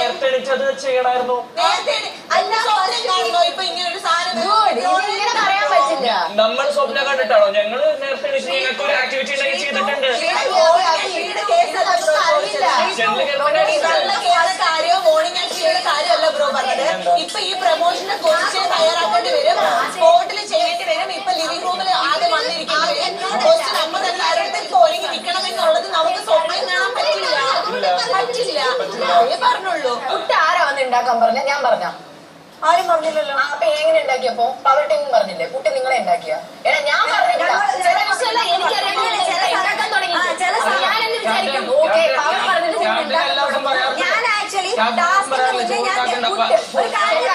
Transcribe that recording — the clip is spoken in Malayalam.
നേരത്തെ എണീച്ചത് ചെയ്യണമായിരുന്നു. നമ്മൾ സ്വപ്നം കണ്ടിട്ടാണോ? ഞങ്ങള് നേരത്തെ എണീച്ച് ഞങ്ങൾക്ക് ഒരു ആക്ടിവിറ്റി ഉണ്ടെങ്കിൽ ചെയ്തിട്ടുണ്ട്. മോർണിംഗ് ആക്ടിവിറ്റിയുടെ കാര്യമല്ല ബ്രോ പറഞ്ഞത്. ഇപ്പൊ ഈ പ്രൊമോഷനെ ക്വസ്റ്റ്യൻ തയ്യാറാക്കേണ്ടി വരും, സ്പോട്ടിൽ ചെയ്യേണ്ടി വരും. ഇപ്പൊ ലിവിംഗ് റൂമിൽ ആദ്യം വന്നിരിക്കേണ്ടി വരും. ക്വസ്റ്റ്യൻ നമ്മ തന്നെ ആരോടത്തേക്ക് ഒരുങ്ങി നിൽക്കണം എന്നുള്ളത് നമുക്ക് സ്വപ്നം കാണാൻ പറ്റില്ല. പറഞ്ഞുള്ളൂ. കുട്ടി ആരാ വന്ന് ഉണ്ടാക്കാൻ പറഞ്ഞ? ഞാൻ പറഞ്ഞ ആരും പറഞ്ഞില്ലല്ലോ. അപ്പൊ എങ്ങനെ ഉണ്ടാക്കിയപ്പോ പവർ ടീം പറഞ്ഞില്ലേ കുട്ടി നിങ്ങളെ ഉണ്ടാക്കിയ? എടാ ഞാൻ പറഞ്ഞില്ല. ഞാൻ ആക്ച്വലി ടാസ്കിന് മുന്നേ ഞാൻ ഒരു കാര്യം